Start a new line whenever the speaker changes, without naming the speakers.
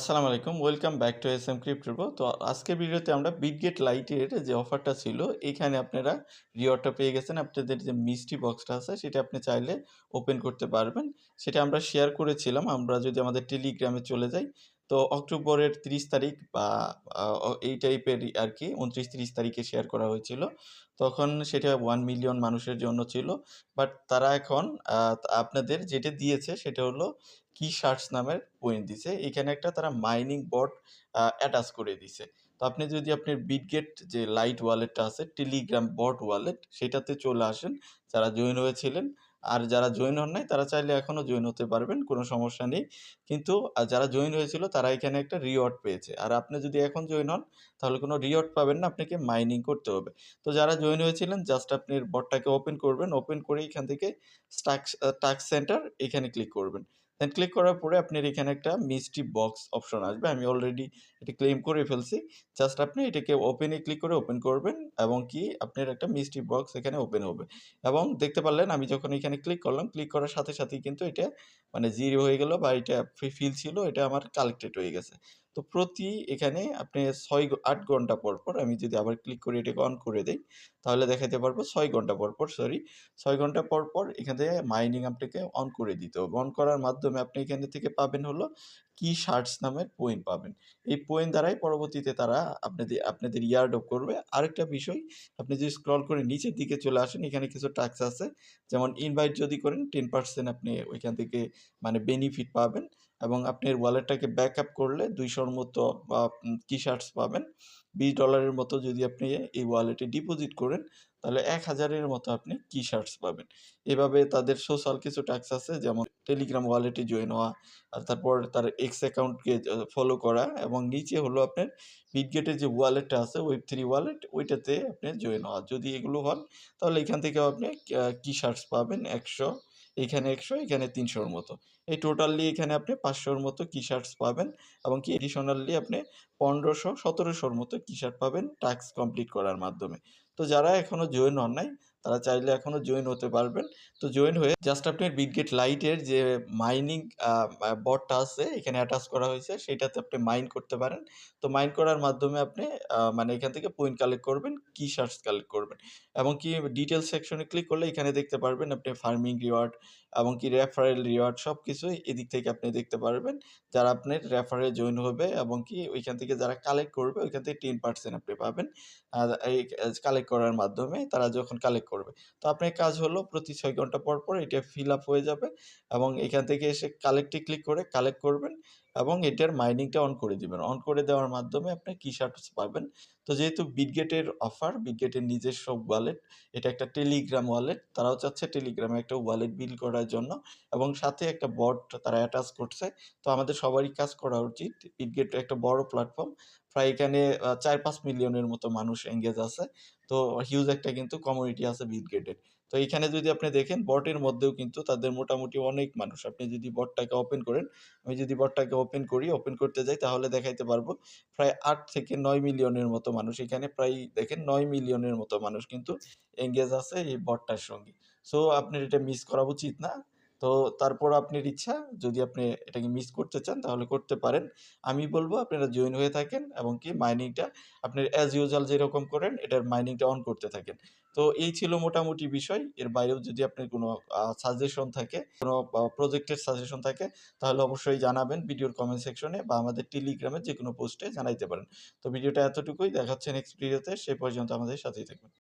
আসসালামু আলাইকুম। Welcome back to SM crypto. তো আজকের ভিডিওতে আমরা বিটগেট লাইটের যে অফারটা ছিল, এখানে আপনারা রিওয়ার্ডটা পেয়ে গেছেন। আপনাদের যে মিস্ট্রি বক্সটা আছে সেটা আপনি চাইলে ওপেন করতে পারবেন। সেটা আমরা শেয়ার করেছিলাম। আমরা যদি আমাদের টেলিগ্রামে চলে যাই, তো অক্টোবরের ৩০ তারিখ বা এই টাইপেরই আরকি ২৯-৩০ তারিখে শেয়ার করা হয়েছিল। তখন সেটা 1 মিলিয়ন মানুষের জন্য ছিল। বাট তারা এখন আপনাদের যেটা দিয়েছে সেটা হলো কি শার্টস নামের পয়েন্ট দিছে। এখানে একটা তারা মাইনিং বট অ্যাটাচ করে দিছে। তো আপনি যদি আপনার বিটগেট যে লাইট ওয়ালেটটা আছে, টেলিগ্রাম বট ওয়ালেট সেটাতে চলে আসেন যারা জয়েন হয়েছিলেন। আর যারা জয়েন হন নাই তারা চাইলে এখনও জয়েন হতে পারবেন, কোনো সমস্যা নেই। কিন্তু যারা জয়েন হয়েছিল তারা এখানে একটা রিওয়ার্ড পেয়েছে। আর আপনি যদি এখন জয়েন হন তাহলে কোনো রিওয়ার্ড পাবেন না, আপনাকে মাইনিং করতে হবে। তো যারা জয়েন হয়েছিলেন জাস্ট আপনি বটটাকে ওপেন করবেন। ওপেন করে এখান থেকে টাস্ক সেন্টার এখানে ক্লিক করবেন। দেন ক্লিক করার পরে আপনার এখানে একটা মিস্ট্রি বক্স অপশন আসবে। আমি অলরেডি এটা ক্লেম করে ফেলছি। জাস্ট আপনি এটাকে ওপেনে ক্লিক করে ওপেন করবেন এবং কি আপনার একটা মিস্ট্রি বক্স এখানে ওপেন হবে। এবং দেখতে পারলেন আমি যখন এখানে ক্লিক করলাম, ক্লিক করার সাথে সাথেই কিন্তু এটা মানে 0 হয়ে গেল বা এটা ফিল ছিল, এটা আমার কালেক্টেড হয়ে গেছে। তো প্রতি এখানে আপনি ৮ ঘন্টা পর আমি যদি আবার ক্লিক করে এটাকে অন করে দেই, তাহলে দেখাইতে পারবো ৬ ঘন্টা পর ৬ ঘন্টা পর এখান থেকে মাইনিং আপনাকে অন করে দিতে হবে। অন করার মাধ্যমে আপনি এখানে থেকে পাবেন হলো কি শার্টস নামের পয়েন্ট পাবেন। এই পয়েন্ট দ্বারাই পরবর্তীতে তারা আপনাদের ইয়ারড্রপ করবে। আরেকটা বিষয়, আপনি যদি স্ক্রল করে নিচের দিকে চলে আসেন, এখানে কিছু টাস্ক আছে। যেমন ইনভাইট যদি করেন 10% আপনি ওইখান থেকে মানে বেনিফিট পাবেন এবং আপনার ওয়ালেটটাকে ব্যাকআপ করলে ২০০ র মতো বা কি শার্টস পাবেন। $20 মতো যদি আপনি এই ওয়ালেটে ডিপোজিট করেন, তাহলে ১,০০০ এর মতো আপনি কি শার্টস পাবেন। এভাবে তাদের সোশ্যাল কিছু টাস্ক আছে, যেমন টেলিগ্রাম ওয়ালেটে জয়েন হওয়া, আর তারপর তার এক্স অ্যাকাউন্টকে ফলো করা এবং নিচে হলো আপনার বিটগেটের যে ওয়ালেটটা আছে ওয়েব3 ওয়ালেট, ওইটাতে আপনি জয়েন হওয়া। যদি এগুলো হন তাহলে এখান থেকেও আপনি কি শার্টস পাবেন ১০০, এখানে ১০০, এখানে ৩০০ র মতো। এই টোটালি এখানে আপনি ৫০০ র মতো কি শার্টস পাবেন এবং কি এডিশনালি আপনি ১৫০০, ১৭০০ র মতো কি শার্ট পাবেন টাস্ক কমপ্লিট করার মাধ্যমে। তো যারা এখনো জয়েন হন নাই তারা চাইলে এখনো জয়েন হতে পারবেন। তো জয়েন হয়ে জাস্ট আপনার বিটগেট লাইটের যে মাইনিং বটটা আছে এখানে অ্যাটাচ করা হয়েছে সেটাতে আপনি মাইন করতে পারেন। তো মাইন করার মাধ্যমে আপনি মানে এখান থেকে পয়েন্ট কালেক্ট করবেন, কি শার্টস কালেক্ট করবেন এবং কি ডিটেইলস সেকশনে ক্লিক করলে এখানে দেখতে পারবেন আপনি ফার্মিং রিওয়ার্ড এবং কি রেফারেল রিওয়ার্ড সবকিছুই এদিক থেকে আপনি দেখতে পারবেন। যারা আপনার রেফারে জয়েন হবে এবং কি ওইখান থেকে যারা কালেক্ট করবে ওইখান থেকে 10% আপনি পাবেন। আর এই কালেক্ট করার মাধ্যমে তারা যখন কালেক্ট করবে। তো আপনার কাজ হলো প্রতি ৬ ঘন্টা পর এটা ফিল আপ হয়ে যাবে এবং এখান থেকে এসে কালেক্টে ক্লিক করে কালেক্ট করবেন এবং এটার মাইনিংটা অন করে দিবেন। অন করে দেওয়ার মাধ্যমে আপনি কি শার্টস পাবেন। তো যেহেতু বিটগেটের অফার, বিটগেটের নিজস্ব ওয়ালেট, এটা একটা টেলিগ্রাম ওয়ালেট। তারাও চাচ্ছে টেলিগ্রামে একটা ওয়ালেট বিল্ড করার জন্য এবং সাথে একটা বট তারা অ্যাটাচ করছে। তো আমাদের সবারই কাজ করা উচিত। বিটগেট একটা বড় প্ল্যাটফর্ম। প্রায় এখানে ৪-৫ মিলিয়নের মতো মানুষ এনগেজ আছে। তো হিউজ একটা কিন্তু কমিউনিটি আছে বিটগেটের। তো এইখানে যদি আপনি দেখেন বটের মধ্যেও কিন্তু তাদের মোটামুটি অনেক মানুষ। আপনি যদি বটটাকে ওপেন করেন, আমি যদি বটটাকে ওপেন করি, ওপেন করতে যাই তাহলে দেখাইতে পারবো প্রায় ৮ থেকে ৯ মিলিয়নের মতো মানুষ। এখানে প্রায় দেখেন ৯ মিলিয়নের মতো মানুষ কিন্তু এনগেজ আছে এই বটটার সঙ্গে। সো আপনার এটা মিস করা উচিত না। তো তারপর আপনার ইচ্ছা, যদি আপনি এটাকে মিস করতে চান তাহলে করতে পারেন। আমি বলব আপনারা জয়েন হয়ে থাকেন এবং কি মাইনিংটা আপনার অ্যাজ ইউজুয়াল যেরকম করেন এটার মাইনিংটা অন করতে থাকেন। তো এই ছিল মোটামুটি বিষয়। এর বাইরেও যদি আপনার কোনো সাজেশন থাকে, কোনো প্রজেক্টের সাজেশন থাকে তাহলে অবশ্যই জানাবেন ভিডিওর কমেন্ট সেকশনে বা আমাদের টেলিগ্রামের যেকোনো পোস্টে জানাইতে পারেন। তো ভিডিওটা এতটুকুই। দেখা হচ্ছে নেক্সট ভিডিওতে। সে পর্যন্ত আমাদের সাথেই থাকবেন।